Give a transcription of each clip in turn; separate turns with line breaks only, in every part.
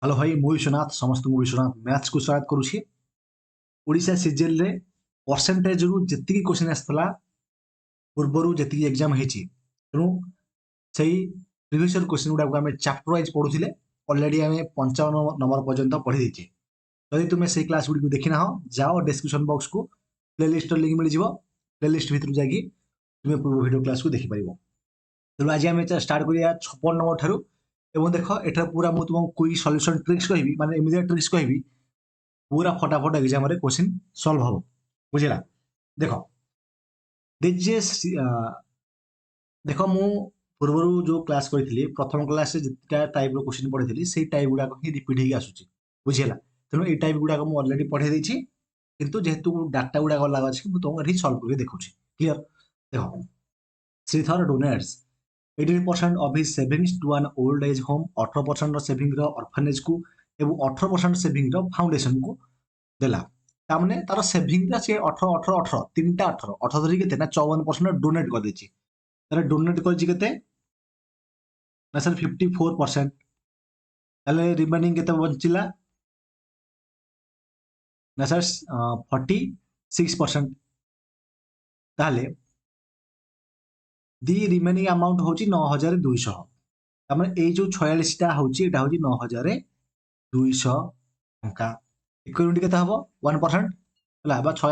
Hello भाई मु विश्वनाथ समस्त विश्वनाथ मैथ्स को स्वागत करुछि। ओडिशा सीजीएल रे परसेंटेज रु जेतिकी क्वेश्चन आसतला पूर्वरु जेतिकी एग्जाम हेछि तेणु सेही प्रीवियस ईयर क्वेश्चन गुडा को हमें चैप्टर वाइज पढुथिले ऑलरेडी हमें 55 नंबर पर्यंत पढि देछि। यदि तुमे सेही क्लास गुडी को देखिना हो जाओ डिस्क्रिप्शन बॉक्स को प्लेलिस्ट लिंक मिल जिवो प्लेलिस्ट भितर जाकी तुमे पूर्व वीडियो क्लास को देखि परिबो। तेणु आज आम स्टार्ट करिया 56 नंबर ठारू एवं देख एठार पूरा मु तुमको क्विक सॉल्यूशन ट्रिक्स कहबी माने इमीडिएट ट्रिक्स कहबी पूरा फटाफट एग्जाम रे क्वेश्चन सॉल्व हो बुझिला। देख देख मु पूर्वरु जो क्लास करी प्रथम क्लास रे जितना टाइप रो क्वेश्चन पढ़ी से टाइप गुडा ही रिपीट होगी आसुची बुझिला। तेणु ये टाइप गुडा मु ऑलरेडी पढ़े देछि किंतु जेहेतु डाटा गुडा अलग अछि मु तुमको एठी सॉल्व करके देखौछि। क्लियर देखो Shridhar donates 18% of his savings to an old age home 18% saving orphanage को एवं 18% सेविंग फाउंडेशन को देला तामने तार सेविंग से 18 18 18 तीनटा 18 18 धरी केते ना 54% डोनेट कर देछि तारे डोनेट करछि केते ना सर 54% ताले रिमेनिंग केते बंचिला ना सर 46% ताले दी रिमेनिंग अमाउंट होची 9200 तामने ए जो 46 टा होची एटा होची 9200 टंका इक्विटी केते हबो 1% हला बा 6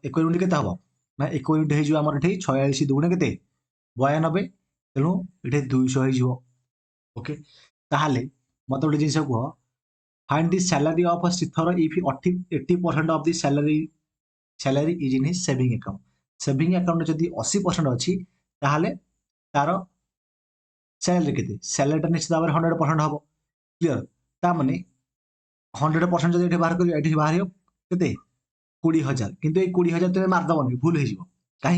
इक्विटी केते हबो ना इक्विटी हे जो हमर एठी 46 दुगुणे केते 92 तेनु एठी 200 हे जिवो। ओके ताहाले मत गोटे जिंस को find the salary of Sridhar if 80% of the salary is in his saving account saving account जदि 80% अछि ताहाले तार सैलरी केते सैलरी निश्चित भाव 100% हबो। क्लियर ता माने 100% जदि एठी बाहर करियो एठी बाहर केते 20000 किंतु ए 20000 तमे मार दबनी भूल हे जिवो काहे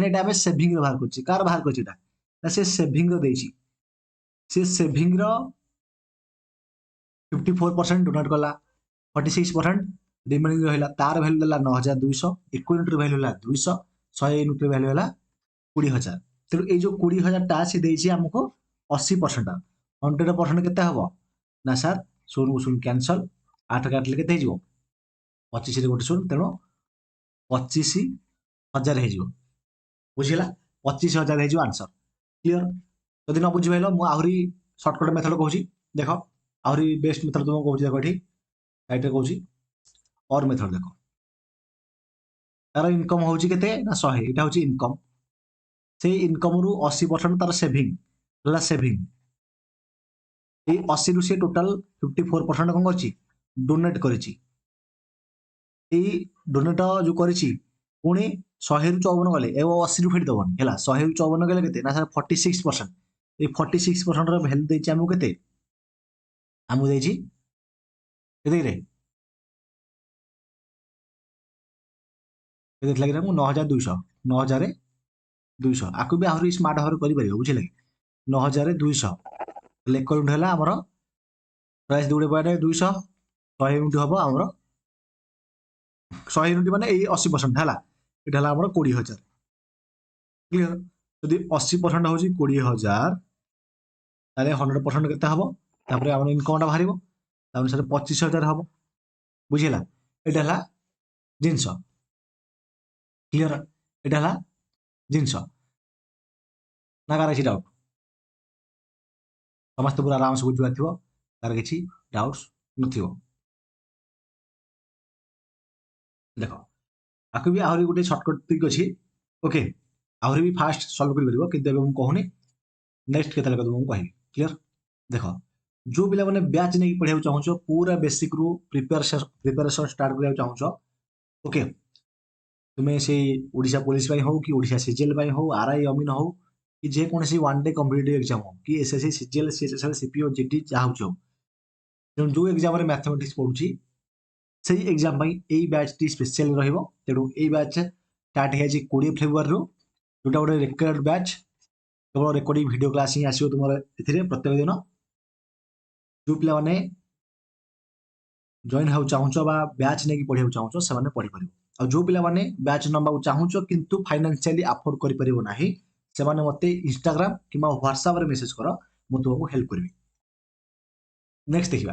एटा हमें सेविंग रो बाहर करछि कार बाहर करछि एटा ना से सेविंग रो देछि से सेविंग रो 54% डोनेट कला 46% रिमेनिंग रहला तार वैल्यू देला 9200 इक्विटी रो वैल्यू होला 200 100 यूनिट रो वैल्यू होला 20000 तेणु ये जो 20000 टा से देछि हमको 80% 100% केते हबो ना सर शून्य को शून्य कैंसल 8 काटले केते हे जिवो 25 रे गोटे शून्य तेणु 25000 हे जिवो बुझिला 25000 हे जिवो आंसर। क्लियर जदि न बुझि पाइलो मु आहुरी शॉर्टकट मेथड कहूची देखो आहुरी बेस्ट मेथड तुम कहूची देखो एठी राइट रे कहूची और मेथड देखो तार इनकम होची केते ना 100 एटा होची इनकम से इनकम रु 80% तार सेविंग ला सेविंग ए 80 रु से टोटल 54% कोन करची डोनेट करची ए डोनेट जो करची पुणी 100 रु 54 गले ए 80 रु फेड दबनी हैला 100 रु 54 गले केते ना सर 46% ए 46% रो वैल्यू देछि हमु केते हमु देछि केते रे केते लागि हमु 9200 आकु भी आहुरी स्मार्ट भाବରେ କରିପାରିବ ବୁଝିଲେ 9200 इक्वल होला हमर प्राइस दुडे पाटे 200 100 यूनिट हबो हमर 100 यूनिट माने ए 80% हला एटा हला हमर 20000 क्लियर यदि 80% होची 20000 ताले 100% केते हबो तापर हमर इनकम टा बाहरिबो तापर सर 25000 हबो बुझिला एटा हला जिंस क्लियर एटा हला जिंस ना कार अछि डाउट समस्त पूरा आराम से बुझुआ थिबो कार किछि डाउट्स नथिबो। देखो आकु भी आहुरी गोटे शॉर्टकट ट्रिक अछि ओके आहुरी भी फास्ट सॉल्व कर परिबो किंतु एबे हम कहूनी नेक्स्ट केते लगा तुमको कहि। क्लियर देखो जो पिला माने बैच नै पढिया चाहछो पूरा बेसिक रु प्रिपरेशन स्टार्ट करिया चाहछो ओके तुमे से ओडिशा पुलिस पाई हो कि ओडिशा सीजीएल पाई हो आरआई अमीन हो कि जे कोनसी वन डे कॉम्पिटिटिव एग्जाम हो कि एसएससी सीजीएल सीएसएसएल सीपीओ जीडी चाहछो जो एग्जाम रे मैथमेटिक्स पढुची सेही एग्जाम पाई एई बैच टी स्पेशल रहिबो तेडु एई बैच स्टार्ट हे जे 20 फेब्रुआरी रु जोटा गोटे रेकर्ड बैच केवल रेकॉर्डिंग वीडियो क्लास ही आसीबो तुमर एथिरे प्रत्येक दिन जो पिला माने जॉइन हाउ चाहछो बा बैच नै कि पढिया चाहछो से माने पढि परिबो और जो पिला माने बैच नंबा चाहछो किंतु फाइनेंशियली अफोर्ड करि परिबो नाही से माने मते इंस्टाग्राम किमा व्हाट्सएप रे मेसेज करो मु तुमको हेल्प करबी। नेक्स्ट देखा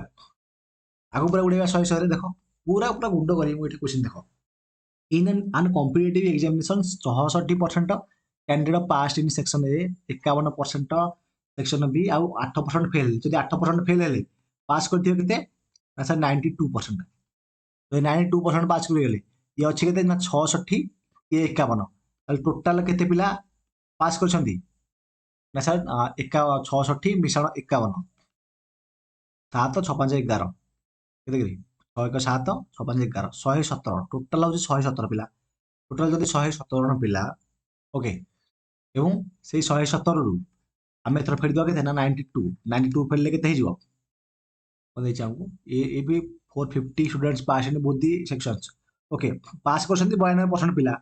आगे पूरा उड़ेगा 100 देख पूरा पूरा गुंड कर क्वेश्चन देख in an competitive examination 64% candidate pass in section A 51% section B आउ 8% फेल जब 8% फेल है पास करते सर 92%। तो 92% पास करगले ये अच्छे के 66 ये 51 टोटाल केते पिला पास कर ना सर 66 मिश्रण 51 7 6 5 11 କେତେ 6 1 7 6 5 11 117 ଟୋଟାଲ ହଉଛି 117 ପିଲା ଟୋଟାଲ ଯଦି 117 ଜଣ ପିଲା ଓକେ ଏବଂ ସେଇ 117 ରୁ ଆମେ ଏଥର ଫେରିଦେବା କେତେ ନା 92 ଫେରିଲେ କେତେ ହେଇଯିବ କଣ ଦେଇଛି ଆମକୁ A B 450 students pass in both the sections okay pass କରିଛନ୍ତି 92% ପିଲା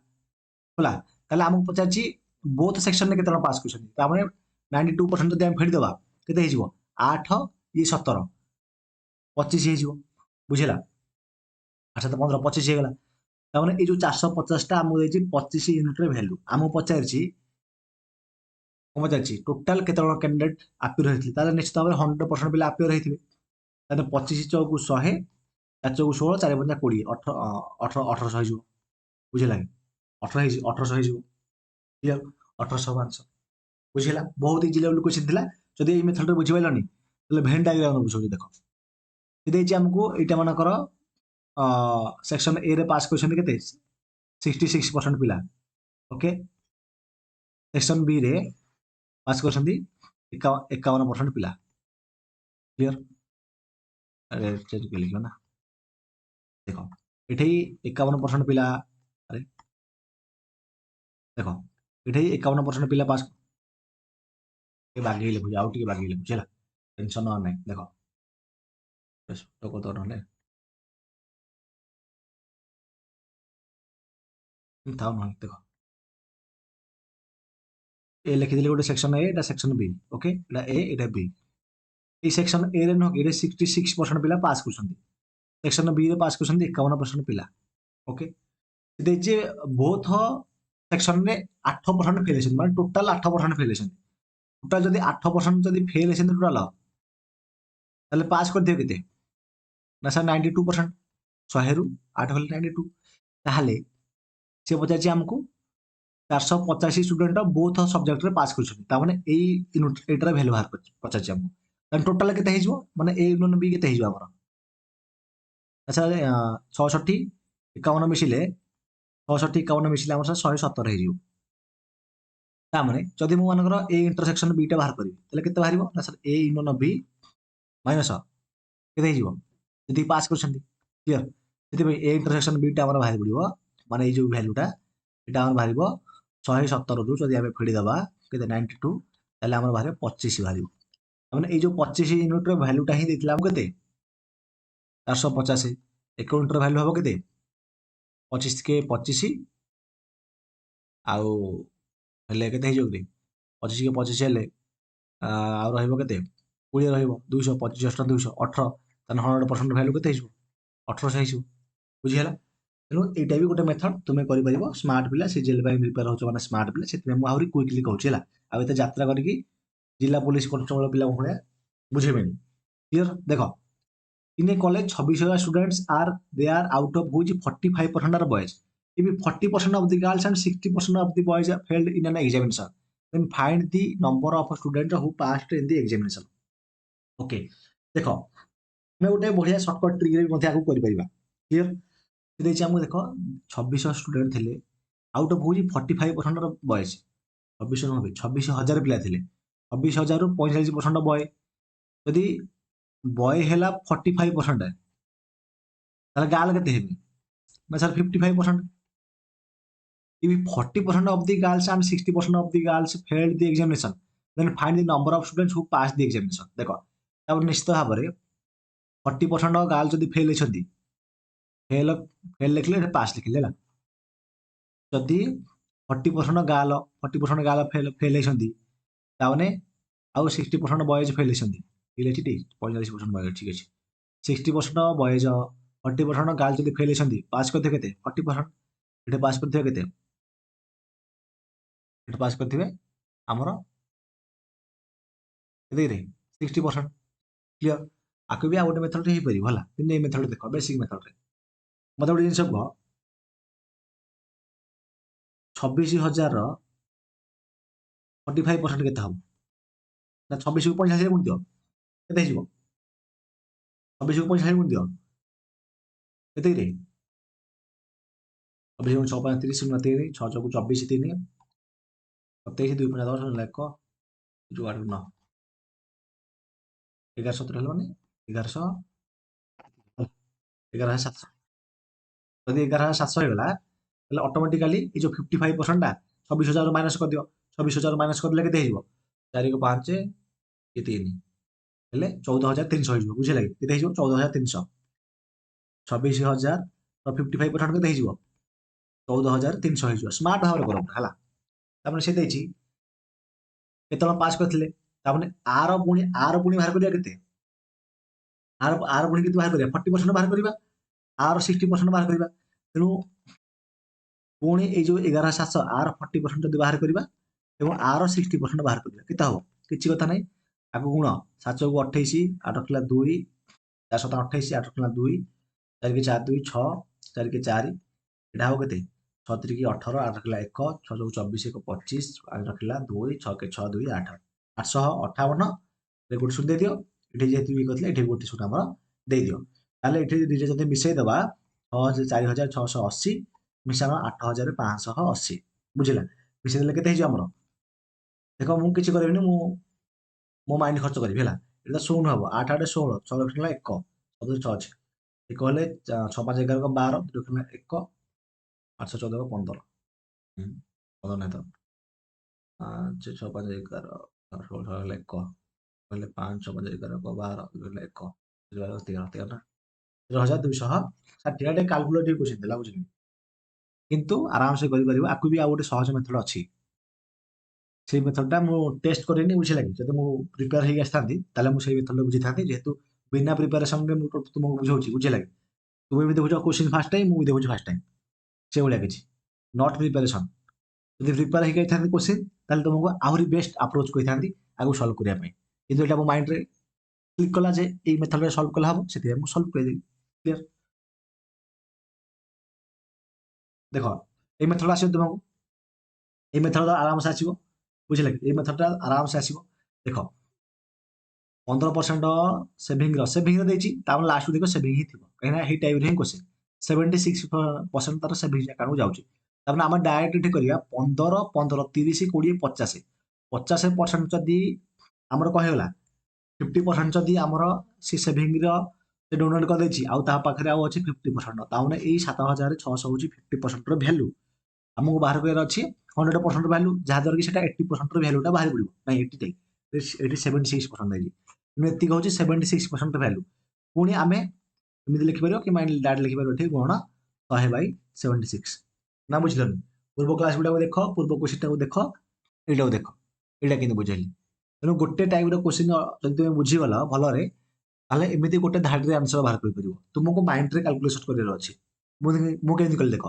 ହେଲା ତାହେଲେ ଆମକୁ ପଚାରିଛି ବୋଥ୍ ସେକ୍ସନରେ କେତେ ଜଣ ପାସ୍ କରିଛନ୍ତି ତାମାନେ 92% ଯଦି ଆମେ ଫେରିଦେବା କେତେ ହେଇଯିବ 8 ଇଏ 17 25 ହେଇଯିବ ବୁଝିଲା 8 7 15 25 ହେଇଗଲା ତାମାନେ ଏଇ ଯୋଉ 450ଟା ଆମକୁ ଦେଇଛି 25 ୟୁନିଟର ଭ୍ୟାଲୁ ଆମକୁ ପଚାରିଛି କଣ ପଚାରିଛି ଟୋଟାଲ କେତେ ଜଣ କ୍ୟାଣ୍ଡିଡେଟ୍ ଆପିୟର ହେଇଥିଲେ ତାହେଲେ ନିଶ୍ଚିତ ଭାବରେ 100% ପିଲା ଆପିୟର ହେଇଥିବେ ତାହେଲେ 25 ଚଉକୁ 100 4 ଚଉକୁ 16 4 5 20 1800 ହେଇଯିବ ବୁଝିଲା କି 1800 ହେଇଯିବ କ୍ଲିୟର 1800 500 ବୁଝିଲା ବହୁତ ଇଜି ଲେଭେଲ କ୍ୱେଶ୍ଚନ ଥିଲା ଯଦି ଏଇ ମେଥଡରେ ବୁଝିପାରିଲନି ତାହେଲେ ଭେନ୍ ଡାଇଗ୍ରାମ ବୁଝଉଛି ଦେଖ ଦେଇଛି ଆମକୁ ଏଇଟା ମାନଙ୍କର सेक्शन ए रे पास करछन केते 66% पिला ओके सेक्शन बी रे पास करछन 51% पिला क्लियर अरे चेक के लिखो ना देखो एठे 51% पिला अरे देखो एठे 51% पिला पास के बागी लिखु आउ टिके बागी लिखु चला टेंशन न नै देखो बस तो नले थाउ न देखो ए लिखिदिले गोटे section A Etah section B okay Etah A Etah B A section A रे न एटा 66% पिला पास करछन सेक्शन बी रे पास करछन 51% पिला ओके जे बोथ सेक्शन रे 8% फेल हेछन माने टोटल 8% फेल हेछन टोटल जदी 8% जदी फेल हेछन टोटल ताले पास कर दियो केते ना सर 92% 100 रु 8 होल 92 ताहले से पचाछि हमकु 485 स्टूडेंट बोथ सब्जेक्ट रे पास करछन ता माने एई एटार वैल्यू बाहर पचाछि हमकु तान टोटल केते हेजिवो माने ए यूनियन बी केते हेजिवो हमर अच्छा 66 51 मिसिले 66 51 मिसिले हमर 117 हेजिवो ता माने जदि मु मानकर ए इंटरसेक्शन बी टा बाहर करिवि तले केते बाहरिवो ना sir A union B minus केते हेजिवो जदि पास करछन क्लियर जदि ए इंटरसेक्शन बी टा हमर बाहर पडिवो माने ए जो वैल्यू टा एटा हमर बाहरिवो 117 रु जदि आमे फेडी दबा केते 92 तले हमर बाहर 25 बाहरिवो माने ए जो 25 यूनिट रो वैल्यू टा ही देतिला हम केते 450 एक यूनिट रो वैल्यू हबो केते 25 के 25 आउ हेले केते हे जोग्री 25 के 25 हेले आ रहइबो केते 20 रहइबो 200 25 200 18 तने 100% वैल्यू केते हिजो 1800 हिजो बुझी हला तेणु एटा भी गोटे मेथड तुमे करि परिबो स्मार्ट पिला से जेल बाय प्रिपेयर होचो माने स्मार्ट पिला सेति मु आहुरी क्विकली कहउछि हला आ एते यात्रा करिकि जिला पुलिस कॉन्स्टेबल पिला भलिया बुझेबेनी क्लियर देखो in a college 26,000 students are there out of which 45% are boys if 40% of the girls and 60% of the boys are failed in an examination then find the number of students who passed in the examination okay देखो मैं गोटे बढ़िया shortcut trick रे मध्ये आगु करि परिबा clear देछि हमु देखो 2600 स्टूडेंट थिले आउट ऑफ हुई 45% ऑफ बॉयज 2600 होबे 26000 पिला थिले 26000 रु 45% बॉय यदि बॉय हैला 45% ताले गाल केते हेबे ना sir 55% if 40% of the girls and 60% of the girls failed the examination then find the number of students who passed the examination देखो तब निश्चित भाव में 40% ऑफ गर्ल्स जदि फेल होछंती फेल फेल लिखले पास लिखले ला जदि 40% गाल 40% गाल फेल फेल होछंती तावने आउ 60% बॉयज फेल होछंती ठीक अछि टी 45% बॉयज ठीक अछि 60% बॉयज 40% गाल जदि फेल होछंती पास करथे केते 40% एटे पास करथे केते एटे पास करथिबे हमर केते रे 60% क्लियर आकु भी आ गोटे मेथड रे हेई होला कि मेथड देख बेसिक मेथड रे मत गोटे जिनस कह 26,000 45% केते हम ना 26 को 45 गुण दियो केते हिजो 26 को 45 गुण दियो केते रे 26 गुण 6 5 30 0 3 6 6 को 24 3 27 2 5 10 1 जो 8 9 11 17 हेलो माने 1100 11,700 ଯଦି 11,700 ହେଇଗଲା ତାହେଲେ ଅଟୋମେଟିକାଲି ଏଇ ଯୋଉ 55% ଟା 26,000 ମାଇନସ୍ କରିଦିଅ 26,000 ମାଇନସ୍ କରିଦେଲେ କେତେ ହେଇଯିବ 4 କୁ 5 ଇଏ 3 ହେଲେ 14,300 ହେଇଯିବ ବୁଝିଲା କି କେତେ ହେଇଯିବ 14,300 26,000 ର 55% କେତେ ହେଇଯିବ 14,300 ହେଇଯିବ ସ୍ମାର୍ଟ ଭାବରେ କର ହେଲା ତାପରେ ସେ ଦେଇଛି କେତେବେଳେ ପାସ୍ କରିଥିଲେ ତାମାନେ ଆର ପୁଣି ବାହାର କରିବା କେତେ ଆର ପୁଣି କେତେ ବାହାର କରିବା 40% ବାହାର କରିବା आर 60% बाहर करवा तेणु पुणी ये जो 11,700 आर 40% जब बाहर करवा आर 60% बाहर करवा केते हम किसी कथा ना आगे गुण 7 को 28 8 रखला 2 4 7 28 8 रखला 2 4 के 4 2 6 4 के 4 एटा हो केते 6 3 की 18 8 रखला 1 6 को 24 1 25 8 रखला 2 6 के 6 2 8 858 रे गोटे शून्य दे दियो एठी जेतु भी करथले एठी गोटे शून्य हमर दे दियो ताले एठी दिजे जदि मिसै दबा 4,680 मिसाण 8,580 बुझिला मिसै देले केते हिजो हमर देखो मु किछि करबिनी मु मो माइंड खर्च करबी हला एटा 16 हबो 8 8 16 6 रखला 1 सबसे 6 अछि ए कहले 6 5 11 को 12 2 रखला 1 8 14 को 15 15 नै त 5 6 5 11 16 रखला 1 कहले 5 6 5 11 को 12 2 रखला 1 13 13 13,260 एटा काल्कुलेटिव क्वेश्चन देला बुझिली किंतु आराम से करि परिबो आकु भी आ गोटे सहज मेथड अछि সেই মেথডটা মু টেস্ট করিনি বুঝিলা কি যদি মু প্রিপেয়ার হই আসতান্তি তাহলে মু সেই মেথডটা বুঝি থান্তি যেহেতু বিনা প্রিপারেশন রে মু তুমକୁ বুঝাউছি বুঝিলা কি তুমি ବି ଦେଖୁଛ କୋଶ୍ଚିନ୍ ଫାର୍ଷ୍ଟ ଟାଇମ୍ ମୁଁ ବି ଦେଖୁଛି ଫାର୍ଷ୍ଟ ଟାଇମ୍ ସେଇଭଳିଆ କିଛି ନଟ୍ ପ୍ରିପାରେସନ୍ ଯଦି ପ୍ରିପେୟାର ହେଇକି ଯାଇଥାନ୍ତି କୋଶ୍ଚିନ୍ ତାହେଲେ ତୁମକୁ ଆହୁରି ବେଷ୍ଟ ଆପ୍ରୋଚ୍ କହିଥାନ୍ତି ଆଗକୁ ସଲ୍ଭ କରିବା ପାଇଁ କିନ୍ତୁ ଏଇଟା ମୋ ମାଇଣ୍ଡରେ କ୍ଲିକ୍ କଲା ଯେ ଏଇ ମେଥଡରେ ସଲ୍ଭ କଲେ ହବ ସେଥିପାଇଁ ମୁଁ ସଲ୍ଭ କରିଦେଲି କ୍ଲିୟର ଦେଖ ଏଇ ମେଥଡ ଆସିବ ତୁମକୁ ଏଇ ମେଥଡ ଆରାମସେ ଆସିବ ବୁଝିଲା କି ଏଇ ମେଥଡଟା ଆରାମସେ ଆସିବ ଦେଖ 15% ସେଭିଂ ଦେଇଛି ତାପରେ ଲାଷ୍ଟକୁ ଦେଖ ସେଭିଂ ହିଁ ଥିବ କାହିଁକିନା ଏଇ ଟାଇପ୍ରେ ହିଁ କ୍ୱେଶ୍ଚିନ୍ 76% ତାର ସେଭିଂ ଆକାଉଣ୍ଟକୁ ଯାଉଛି ତାପରେ ଆମେ ଡାଇରେକ୍ଟ ଏଠି କରିବା 15 15 30 20 50 50% ଯଦି ଆମର କହିଗଲା 50% ଯଦି ଆମର ସେ ସେଭିଂର ସେ ଡୋନେଟ୍ କରିଦେଇଛି ଆଉ ତା ପାଖରେ ଆଉ ଅଛି 50% ତାମାନେ ଏଇ 7,600 ହେଉଛି 50%ର ଭ୍ୟାଲୁ ଆମକୁ ବାହାର କରିବାର ଅଛି 100% ଭ୍ୟାଲୁ ଯାହାଦ୍ୱାରା କି ସେଟା 80%ର ଭ୍ୟାଲୁଟା ବାହାରି ପଡ଼ିବ ନାଇଁ 80 ଟାଇ ଏଠି 76% ଦେଇଛି କିନ୍ତୁ ଏତିକି ହେଉଛି 76% ଭ୍ୟାଲୁ ପୁଣି ଆମେ ଏମିତି ଲେଖିପାରିବ କି ମାଇଣ୍ଡ ଡାଇରେକ୍ଟ ଲେଖିପାରିବ ଏଠି ଗୁଣ 100/76 ନା ବୁଝିଲନି ପୂର୍ବ କ୍ଲାସ୍ ଗୁଡ଼ାକୁ ଦେଖ ପୂର୍ବ କ୍ୱେଶ୍ଚିନ୍ଟାକୁ ଦେଖ ଏଇଟାକୁ ଦେଖ ଏଇଟା କିନ୍ତୁ ବୁଝେଇଲି ତେଣୁ ଗୋଟେ ଟାଇପ୍ର କ୍ୱେଶ୍ଚିନ୍ ଯଦି ତୁମେ ବୁଝିଗଲ ଭଲରେ ତାହେଲେ ଏମିତି ଗୋଟେ ଧାଡ଼ିରେ ଆନ୍ସର ବାହାର କରିପାରିବ ତୁମକୁ ମାଇଣ୍ଡରେ କାଲକୁଲେସନ୍ କରିବାର ଅଛି ମୁଁ କେମିତି କଲି ଦେଖ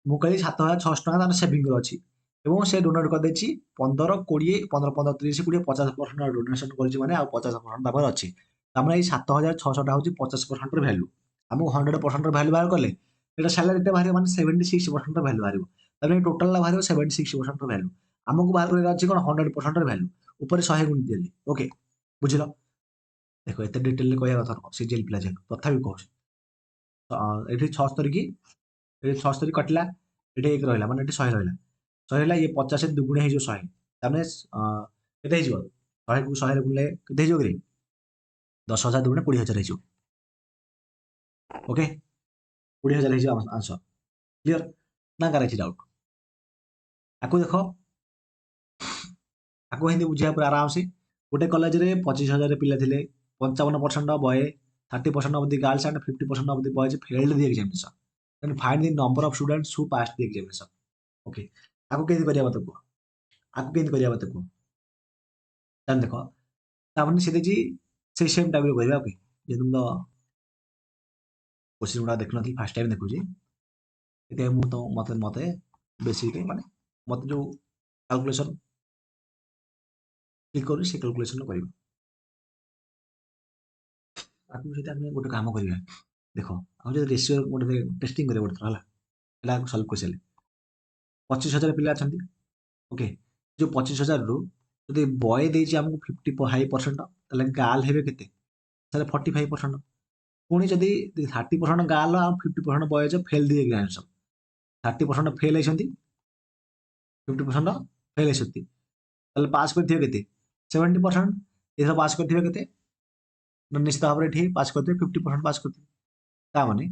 ମୁଁ କହିଲି 7,600 ଟଙ୍କା ତାର ସେଭିଂରେ ଅଛି ଏବଂ ସେ ଡୋନେଟ୍ କରିଦେଇଛି 15 20 15 15 30 20 50% ଡୋନେସନ୍ କରିଛି ମାନେ ଆଉ 50% ତାପରେ ଅଛି ତାମାନେ ଏଇ 7,600ଟା ହେଉଛି 50%ର ଭ୍ୟାଲୁ ଆମକୁ 100%ର ଭ୍ୟାଲୁ ବାହାର କଲେ ଏଇଟା ସାଲାରୀଟା ବାହାରିବ ମାନେ 76%ର ଭ୍ୟାଲୁ ବାହାରିବ ତାପରେ ଟୋଟାଲଟା ବାହାରିବ 76%ର ଭ୍ୟାଲୁ ଆମକୁ ବାହାର କରିବାର ଅଛି କ'ଣ 100%ର ଭ୍ୟାଲୁ ଉପରେ 100 ଗୁଣି ଦେଲି ଓକେ ବୁଝିଲ ଦେଖ ଏତେ ଡିଟେଲରେ କହିବା କଥା ନୁହଁ ସିଜିଏଲ୍ ପିଲା ଯେହେତୁ ତଥାପି କହୁଛି ଏଠି 76 କି ଏଠି 76 କଟିଲା ଏଠି 1 ରହିଲା ମାନେ ଏଠି 100 ରହିଲା 100 ହେଲା ଇଏ 50 ଦୁଗୁଣେ ହେଇଯିବ 100 ତାମାନେ କେତେ ହେଇଯିବ 100କୁ 100ରେ ଗୁଣିଲେ କେତେ ହେଇଯିବ କି 10,000 ଦୁଗୁଣେ 20,000 ହେଇଯିବ ଓକେ 20,000 ହେଇଯିବ ଆନ୍ସର କ୍ଲିୟର ନା କାହାର କିଛି ଡାଉଟ୍ ଆକୁ ଦେଖ ଆକୁ ଏମିତି ବୁଝିବା ପୁରା ଆରାମସେ ଗୋଟେ କଲେଜରେ 25,000 ପିଲା ଥିଲେ 55% boy 30% of the girls and 50% of the boys failed the examination. Then find the number of students who passed the examination. Okay. आपको कैसे करिया बता को आपको कैसे करिया बता को जान देखो तामने सीधे जी से सेम टाइप रे करिया ओके जे तुम तो क्वेश्चन गुडा देखन थी फर्स्ट टाइम देखु जी एते मु तो मते बेसिक माने मते जो कैलकुलेशन क्लिक करू से कैलकुलेशन करियो आपको जदि आमे गोटे काम करिया देखो आ जदि रेशियो गोटे टेस्टिंग करिया गोटे थर ହେଲା सॉल्व कर सारे 25,000 पिला अछंती ओके जो 25,000 रु जदि बॉय देछि हमको 55% ताले गार्ल हेबे केते ताले 45% पुणी जदि 30% गार्ल आ 50% boys fail the exam 30% fail होइछंती 50% फेल होइछंती ताले पास करथिबे केते 70% एथरा पास करथिबे केते निश्चित भाव में एठी पास करथिबे 50% पास करथिबे ता माने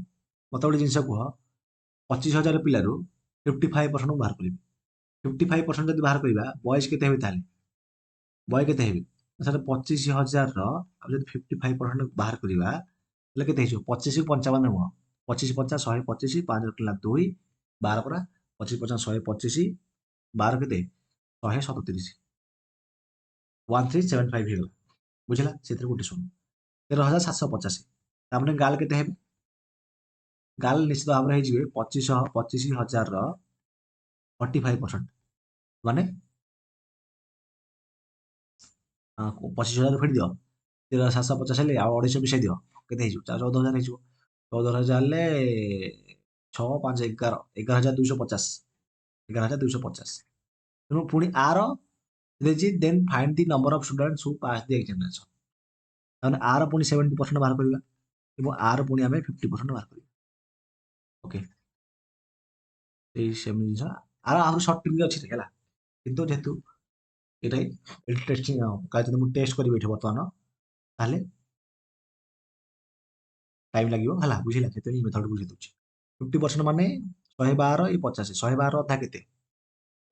मते गोटे जिंस कुह 25,000 पिलारू 55% बाहर करिबे 55% जदि बाहर करिबा बॉयज केते हेबे ताले बॉय केते हेबे सर 25,000 ର अब जदि 55% बाहर करिबा ताले केते हेजो 25 କୁ 55 गुण 25 50 125 5 ରଖିଲା 2 12 ପରା 25 50 125 12 କେତେ 137 1375 ହେଇଗଲା ବୁଝିଲା ସେଥିରେ ଗୋଟେ ଶୂନ 13,750 ତାମାନେ ଗାଲ କେତେ ହେବେ ଗାଲ ନିଶ୍ଚିତ ଭାବରେ ହେଇଯିବେ 25,000 ର 45% ମାନେ 25,000 ଫେଡ଼ି ଦିଅ 13,750 ହେଲେ ଆଉ 250 ମିଶାଇ ଦିଅ କେତେ ହେଇଯିବ 14,000 ହେଇଯିବ 14,000 ହେଲେ 6 5 11 11,250 11,250 ତେଣୁ ପୁଣି ଆର ଦେଇଛି then find the number of students who pass the examination ତାମାନେ ଆର ପୁଣି 70% ବାହାର କରିବା ଏବଂ ଆର ପୁଣି ଆମେ 50% ବାହାର କରିବା ଓକେ ଏଇ ସେମିତି ଜିନିଷ ଆର ଆହୁରି ସର୍ଟ ଟ୍ରିକ୍ ଅଛି ହେଲା କିନ୍ତୁ ଯେହେତୁ ଏଇଟା ଟେଷ୍ଟିଂ କାଳେ ଯଦି ମୁଁ ଟେଷ୍ଟ କରିବି ଏଠି ବର୍ତ୍ତମାନ ତାହେଲେ टाइम लगे है बुझेगा से मेथड बुझे दूसरी 50% मान 112 ये 50 112 अधा के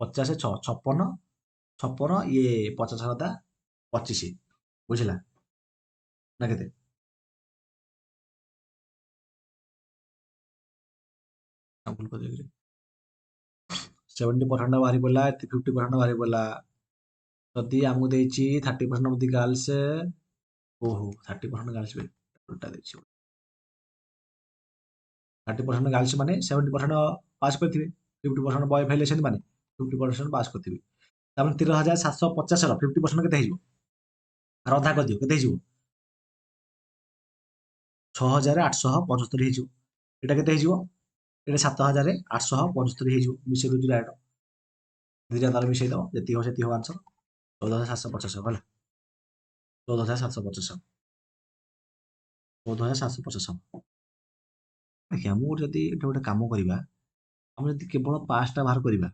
50 56 56 ये 50 अधा 25 बुझला ना के 70% बाहरी पड़ा 50% बाहरी पड़ा जदि आमको 30% गर्ल्स ओहो 30% गर्ल्स उल्टा 30% गर्ल्स माने 70% पास करथिबे 50% बॉय फेल हेछन माने 50% पास करथिबे तामे 13,750 ର 50% केते हेजिवो आर अधा कर दियो केते हेजिवो 6,875 हेजिवो एटा केते हेजिवो एटा 7,875 हेजिवो मिसे दु डायरेक्ट दिजा तार मिसे दो जति हो सेति हो आंसर 14,750 होला 14,750 14,750 देखिए ମୁଁ ଯଦି ଏଠି ଗୋଟେ କାମ କରିବା ଆମେ ଯଦି କେବଳ ପାସଟା ବାହାର କରିବା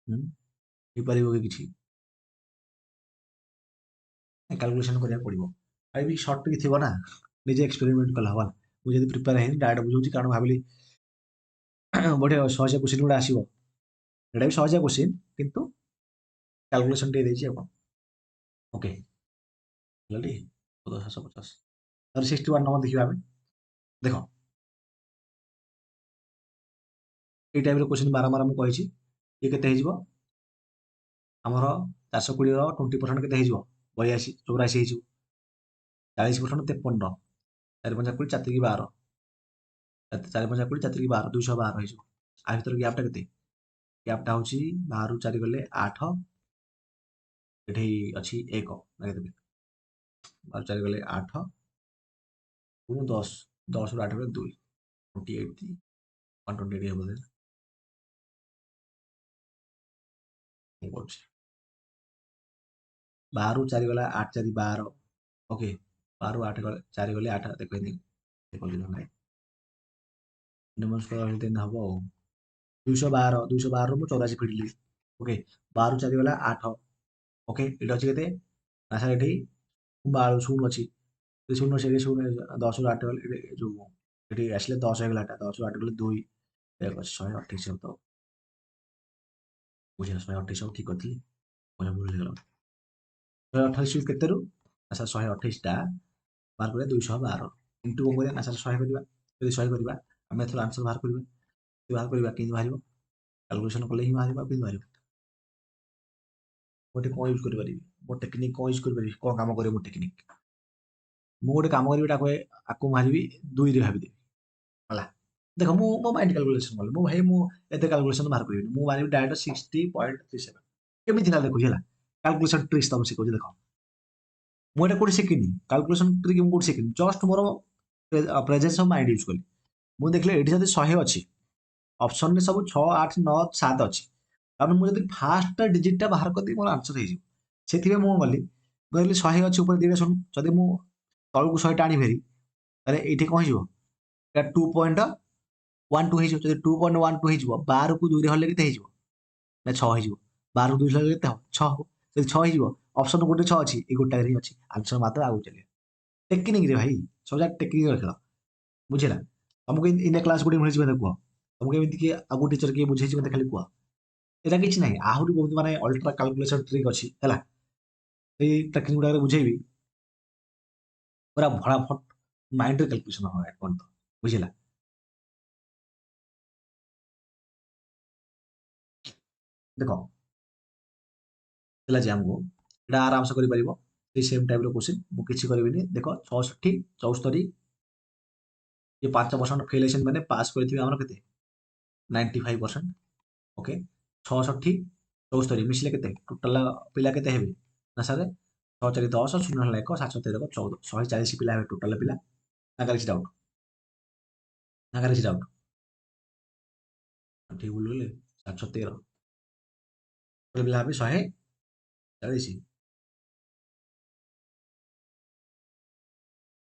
ହେଇପାରିବ କି କିଛି କାଲକୁଲେସନ କରିବାକୁ ପଡିବ ଆଉ ବି ସର୍ଟ ଟିକେ ଥିବ ନା ନିଜେ ଏକ୍ସପେରିମେଣ୍ଟ କଲା ହବ ମୁଁ ଯଦି ପ୍ରିପେୟାର ହେଇନି ଡାଇରେକ୍ଟ ବୁଝଉଛି କାରଣ ଭାବିଲି ବଢିଆ ସହଜିଆ କ୍ୱେଶ୍ଚିନ୍ ଗୁଡ଼ା ଆସିବ ଏଇଟା ବି ସହଜିଆ କ୍ୱେଶ୍ଚିନ୍ କିନ୍ତୁ କାଲକୁଲେସନ ଟିକେ ଦେଇଛି ଆଉ କ'ଣ ଓକେ ହେଲାଟି 14,750 ତାପରେ 61 ନମ୍ବର ଦେଖିବା ଆମେ ଦେଖ এই টাইপର କ୍ୱେଶ୍ଚିନ୍ ବାରମ୍ବାର ମୁଁ କହିଛି ଇଏ କେତେ ହେଇଯିବ ଆମର 420 ର 20% କେତେ ହେଇଯିବ 82 84 ହେଇଯିବ 40% 53 4 5 20 4 3 12 4 5 20 4 3 12 212 ହେଇଯିବ ଆ ଭିତରେ ଗ୍ୟାପଟା କେତେ ଗ୍ୟାପଟା ହଉଛି 12 ରୁ 4 ଗଲେ 8 ଏଠି ଅଛି 1 ଲଗେଇଦେବେ 12 4 ଗଲେ 8 ପୁଣି 10 10 ରୁ 8 ଗଲେ 2 28 128 ହେବ ବୋଧେ ମୁଁ କରୁଛି 12 ରୁ 4 ଗଲା 8 4 12 ओके 12 ରୁ 8 ଗଲେ 4 ଗଲେ 8 ଦେଖେଇନି ଦେଖନ୍ତୁ ନା ନାଇଁ ନମସ୍କାର ହେଲେ ହବ ଆଉ 212 212 ରୁ ମୁଁ 84 ଫିଡିଲି ओके 12 ରୁ 4 ଗଲା 8 ओके ଏଟା ଅଛି କେତେ ନା ସାର୍ ଏଠି 12 ଶୂନ ଅଛି ଶୂନ ସେଠି ଶୂନ 10 ରୁ 8 ଗଲେ ଯୋଉ ଏଠି ଆସିଲେ 10 ହେଇଗଲା ଏଟା 10 ରୁ 8 ଗଲେ 2 128 ହେବ ତ ବୁଝିଲା 128 ସବୁ ଠିକ କରିଥିଲି ମୋର ଭୁଲ ହେଇଗଲା 128 କେତେରୁ ଆଚ୍ଛା 128 ଟା ବାହାର କରିବା 212 ଇଣ୍ଟୁ କ'ଣ କରିବା ନା ସାର୍ 100 କରିବା ଯଦି 100 କରିବା ଆମେ ଏଥର ଆନ୍ସର ବାହାର କରିବା ବାହାର କରିବା କେମିତି ବାହାରିବ କାଲକୁଲେସନ କଲେ ହିଁ ବାହାରିବ ଆଉ କେମିତି ବାହାରିବ ଗୋଟେ କ'ଣ ୟୁଜ୍ କରିପାରିବି ମୋ ଟେକ୍ନିକ୍ କ'ଣ ୟୁଜ୍ କରିପାରିବି କ'ଣ କାମ କରିବ ମୋ ଟେକ୍ନିକ୍ ମୁଁ ଗୋଟେ କାମ କରିବି ତାକୁ ଆକୁ ମାରିବି 2ରେ ଭାବିଦେବି ହେଲା ଦେଖ ମୁଁ ମୋ ମାଇଣ୍ଡ କାଲକୁଲେସନ କଲି ମୁଁ ଭାଇ ମୁଁ ଏତେ କାଲକୁଲେସନ ବାହାର କରିବିନି ମୁଁ ମାରିବି ଡାଇରେକ୍ଟ 60.37 କେମିତି ହେଲା ଦେଖୁଛି ହେଲା କାଲକୁଲେସନ ଟ୍ରିକ୍ସ ତମକୁ ଶିଖଉଛି ଦେଖ ମୁଁ ଏଇଟା କୋଉଠି ଶିଖିନି, କାଲକୁଲେସନ ଟ୍ରିକ୍ ମୁଁ କୋଉଠି ଶିଖିନି, ଜଷ୍ଟ ମୋର ପ୍ରେଜେନ୍ସ ଅଫ ମାଇଣ୍ଡ ୟୁଜ୍ କଲି। ମୁଁ ଦେଖିଲି ଏଠି ଯଦି 100 ଅଛି, ଅପସନରେ ସବୁ 6, 8, 9, 7 ଅଛି, ତାପରେ ମୁଁ ଯଦି ଫାଷ୍ଟ ଡିଜିଟଟା ବାହାର କରିଦେବି ମୋର ଆନ୍ସର ହେଇଯିବ। ସେଥିପାଇଁ ମୁଁ ଗଲି, ମୁଁ କହିଲି 100 ଅଛି ଉପରେ ଦିଟା ଶୂନ, ଯଦି ମୁଁ ତଳକୁ 100 ଟା ଆଣିବି ତାହେଲେ ଏଇଠି କ'ଣ ହେଇଯିବ, ଏଇଟା 2.12 ହେଇଯିବ। ଯଦି 2.12 ହେଇଯିବ, 12କୁ 2ରେ ହଲେ କେତେ ହେଇଯିବ ନା 6 ହେଇଯିବ। 12କୁ 2 ହଲେ କେତେ ହବ 6 ହବ। ଯଦି 6 ହେଇଯିବ, ଅପସନ ଗୋଟେ 6 ଅଛି, ଏଇ ଗୋଟାକରେ ହିଁ ଅଛି ଆନ୍ସର, ମାତ୍ର ଆଗକୁ ଚାଲିବ। ଟେକ୍ନିକରେ ଭାଇ, ସବୁ ଯାକ ଟେକ୍ନିକର ଖେଳ, ବୁଝିଲା। ତମକୁ ଇଣ୍ଡିଆ କ୍ଲାସ୍ ଗୋଟେ ମିଳିଛି ମୋତେ କୁହ, ତମକୁ ଏମିତି କି ଆଉ ଗୋଟେ ଟିଚର କିଏ ବୁଝେଇଛି ମୋତେ ଖାଲି କୁହ। ଏଇଟା କିଛି ନାହିଁ, ଆହୁରି ବହୁତ ମାନେ ଅଲ୍ଟ୍ରା କାଲକୁଲେସନ ଟ୍ରିକ୍ ଅଛି ହେଲା, ସେଇ ଟେକ୍ନିକ ଗୁଡାକରେ ବୁଝେଇବି, ପୁରା ଭଳାଫଟ ମାଇଣ୍ଡରେ କାଲକୁଲେସନ ହବ ଏପର୍ଯ୍ୟନ୍ତ, ବୁଝିଲା। ଦେଖ ହେଲା ଯେ ଆମକୁ ଏଇଟା ଆରାମସେ କରିପାରିବ, ସେଇ ସେମ୍ ଟାଇପ୍ର କୋଶ୍ଚିନ୍, ମୁଁ କିଛି କରିବିନି। ଦେଖ 66, 74, ये 5% फेल ହେଇଛନ୍ତି ମାନେ ପାସ୍ କରିଥିବେ ଆମର କେତେ 95%। ଓକେ, 66, 74 ମିଶିଲେ କେତେ ଟୋଟାଲ ପିଲା କେତେ ହେବେ ନା ସାର୍ 6 4 10 0 ହେଲା 1 7 13 14 140 ପିଲା ହେବେ ଟୋଟାଲ ପିଲା। ତାଙ୍କର କିଛି ଡାଉଟ୍, ତାଙ୍କର କିଛି ଡାଉଟ୍ ଠିକ ବୁଲିଗଲେ 7 13 ପିଲା ହେବେ 140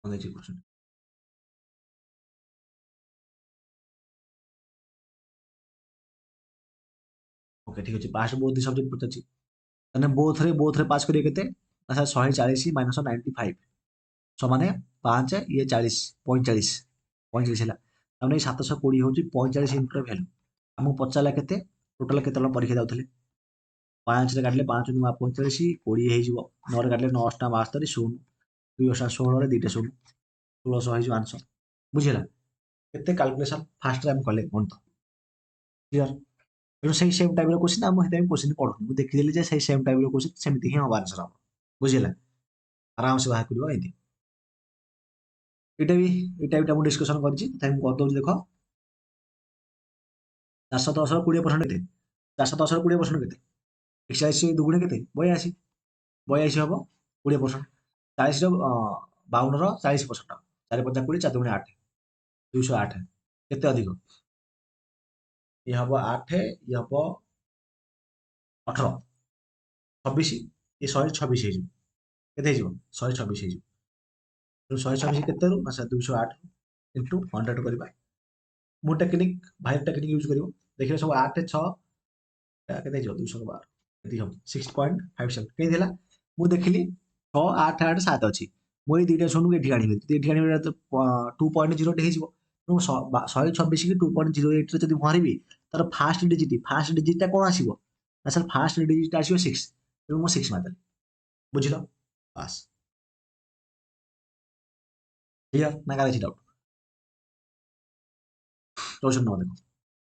180%। ଓକେ ଠିକ ଅଛି, ପାସ୍ ବୋଥ ସବଜେକ୍ଟ ପଚାରୁଛି, ମାନେ ବୋଥରେ ପାସ୍ କରିବେ କେତେ ନା ସାର୍ 140 ମାଇନସ୍ 95 ସମାନେ 5 ଇଏ 40 45 ହେଲା। ତାମାନେ ଏଇ 720 ହେଉଛି 45 ଇନଟୁର ଭ୍ୟାଲୁ। ଆମକୁ ପଚାରିଲା କେତେ ଟୋଟାଲ କେତେ ଜଣ ପରୀକ୍ଷା ଯାଉଥିଲେ, 5ରେ କାଟିଲେ 5 ନୂଆ 45 20 ହେଇଯିବ, 9ରେ କାଟିଲେ 9 ଟା 72 0 2 ଟା 16ରେ 2ଟା 0 1600 ହେଇଯିବ ଆନ୍ସର, ବୁଝିଲା। କେତେ କାଲକୁଲେସନ ଫାଷ୍ଟରେ ଆମେ କଲେ ଗଣିତ କ୍ଲିୟର। ତେଣୁ ସେଇ ସେମ୍ ଟାଇପ୍ର କୋଶ୍ଚିନ୍ ମୁଁ ସେଥିପାଇଁ କୋଶ୍ଚିନ୍ ପଢ଼ୁନି, ମୁଁ ଦେଖିଦେଲି ଯେ ସେଇ ସେମ୍ ଟାଇପ୍ର କୋଶ୍ଚିନ୍ ସେମିତି ହିଁ ହବ ଆନ୍ସର ହବ, ବୁଝିଲା। ଆରାମସେ ବାହାର କରିବ ଏମିତି। ଏଇଟା ମୁଁ ଡିସ୍କସନ କରିଛି, ତଥାପି ମୁଁ କରିଦେଉଛି ଦେଖ। 410ର 20% କେତେ, 410ର 20% କେତେ, 41 ଦୁଗୁଣେ କେତେ 82, 82 ହବ 20%। 40ର 52ର 40%, 4 5 20 4 2 8 208, କେତେ ଅଧିକ ଇଏ ହବ 8, ଇଏ ହବ 18 26, ଇଏ 126 ହେଇଯିବ, କେତେ ହେଇଯିବ 126 ହେଇଯିବ। 126 କେତେରୁ ନା ସାର୍ 208 ଇଣ୍ଟୁ 100 କରିବା। ମୁଁ ଟେକ୍ନିକ୍ ଭାଇ ଟେକ୍ନିକ୍ ୟୁଜ୍ କରିବ, ଦେଖିବେ ସବୁ 8 6 କେତେ ହେଇଯିବ 212 ଏତିକି ହବ 6.57 କେମିତି ହେଲା। ମୁଁ ଦେଖିଲି 6 8 8 7 ଅଛି, ମୁଁ ଏଇ ଦୁଇଟା ଶୂନକୁ ଏଠି ଆଣିବି, ଏଠି ଆଣିବି ତ 2.0 ହେଇଯିବ। ମୁଁ 126 କି 2.08ରେ ଯଦି ଭରିବି, ତାର ଫାଷ୍ଟ ଡିଜିଟଟା କ'ଣ ଆସିବ ନା ସାର୍ ଫାଷ୍ଟ ଡିଜିଟଟା ଆସିବ 6, ତେଣୁ ମୁଁ 6 ମାରିଦେଲି, ବୁଝିଲ ବାସ୍। କ୍ଲିୟର ନା କାହାର କିଛି ଡାଉଟ୍? ଟେନସନ୍ ନେବ ଦେଖ,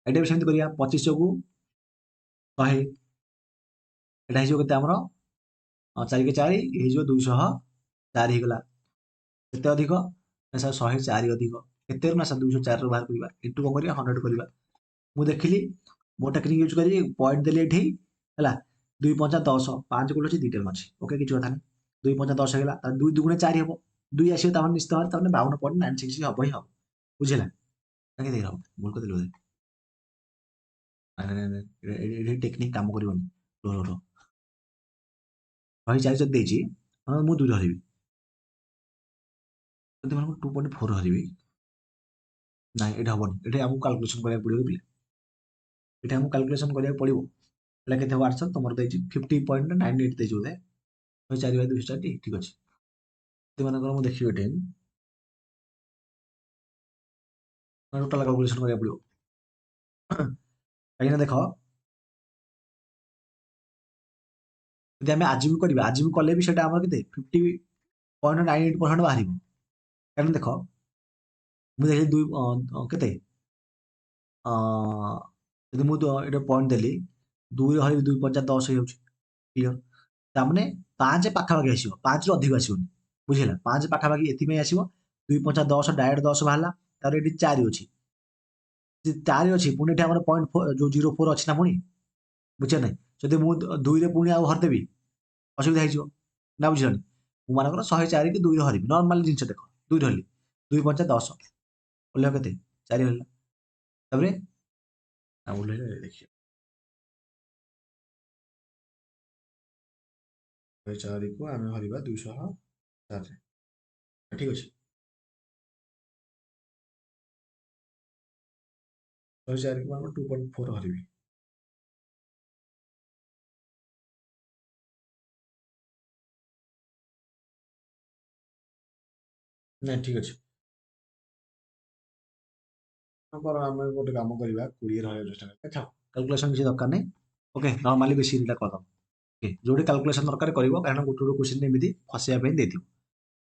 ଏଇଟା ବି ସେମିତି କରିବା 25କୁ 100, ଏଇଟା ହେଇଯିବ କେତେ ଆମର 4 କେ 4 ହେଇଯିବ 204 ହେଇଗଲା। କେତେ ଅଧିକ ନା ସାର୍ 104 ଅଧିକ, କେତେରୁ ନା ସାର୍ 204ରୁ ବାହାର କରିବା, ଇଣ୍ଟୁ କ'ଣ କରିବା 100 କରିବା। ମୁଁ ଦେଖିଲି ମୋ ଟେକ୍ନିକ୍ ୟୁଜ୍ କରି ପଏଣ୍ଟ ଦେଲି ଏଠି ହେଲା, 2 5 10, 5 କୋଉଠି ଅଛି 2ଟାରେ ଅଛି, ଓକେ କିଛି କଥା ନାହିଁ। 2 5 10 ହେଇଗଲା, ତାହେଲେ 2 2 4 ହବ, 2 ଆସିବ ତାମାନେ ନିଶ୍ଚିତ ଭାବରେ ତାମାନେ 52.96 ହବ ହିଁ ହବ, ବୁଝିଲା ନା କେତେ ହବ ଭୁଲ କରିଦେଲି ବୋଧେ। ଏଠି ଟେକ୍ନିକ୍ କାମ କରିବନି, ରୁହ 104 ଯଦି ଦେଇଛି ମୁଁ 2 ଧରିବି, ଯଦି ମୁଁ 2.4 ଧରିବି, ନାଇଁ ଏଇଟା ହବନି, ଏଠି ଆମକୁ କାଲକୁଲେସନ କରିବାକୁ ପଡ଼ିବ ପିଲା, ଏଠି ଆମକୁ କାଲକୁଲେସନ କରିବାକୁ ପଡ଼ିବ। ହେଲେ କେତେ ହବ ଆନ୍ସର ତମର ଦେଇଛି 50.98 ଦେଇଛି ବୋଧେ, 4/204 ଠିକ ଅଛି। ସେମାନଙ୍କର ମୁଁ ଦେଖିବି ଏଠି ଟୋଟାଲ କାଲକୁଲେସନ କରିବାକୁ ପଡ଼ିବ, କାହିଁକିନା ଦେଖ ଯଦି ଆମେ ଆଜି ବି କରିବା, ଆଜି ବି କଲେ ବି ସେଟା ଆମର କେତେ 50.98% ବାହାରିବ। କାରଣ ଦେଖ ମୁଁ ଦେଖିଲି କେତେ ଯଦି ମୁଁ ଏଇଟା ପଏଣ୍ଟ ଦେଲି 2 ହରି 2 5 10 ହେଇଯାଉଛି, କ୍ଲିୟର। ତାମାନେ 5 ପାଖାପାଖି ଆସିବ, 5ରୁ ଅଧିକ ଆସିବନି, ବୁଝିଲା। 5 ପାଖାପାଖି ଏଥିପାଇଁ ଆସିବ, 2 5 10 ଡାଇରେକ୍ଟ 10 ବାହାରିଲା, ତାର ଏଠି 4 ଅଛି, 4 ଅଛି ପୁଣି ଏଠି ଆମର 0.04 ଅଛି ନା ପୁଣି, ବୁଝିବା ନାହିଁ। ଯଦି ମୁଁ 2ରେ ପୁଣି ଆଉ ହରିଦେବି ଅସୁବିଧା ହେଇଯିବ ନା, ବୁଝିଲନି। ମୁଁ ମନେକର 104 କି 2 ରେ ହରିବି ନର୍ମାଲ ଜିନିଷ ଦେଖ 2 ରେ ହରିଲି 2 ପଞ୍ଚା 10 ଓହ୍ଲେଇବ କେତେ 4 ହେଲା ତାପରେ ଓହ୍ଲେଇଲେ ଦେଖିବା 104 କୁ ଆମେ ହରିବା 204 ରେ ଠିକ ଅଛି 104 କୁ ଆମେ 2.4 ହରିବି ନା ଠିକ ଅଛି ଆମେ ଗୋଟେ କାମ କରିବା 20 ରେ ହରିବା ଚେଷ୍ଟା କରିବା ଥାଉ କାଲକୁଲେସନ କିଛି ଦରକାର ନାହିଁ ଓକେ ନର୍ମାଲି ବେଶୀ ଏଇଟା କରିଦବ ଓକେ ଯୋଉଠି କାଲକୁଲେସନ ଦରକାର କରିବ କାରଣ ଗୋଟେ ଗୋଟେ କ୍ୱେଶ୍ଚନ ଏମିତି ଫସିବା ପାଇଁ ଦେଇଥିବ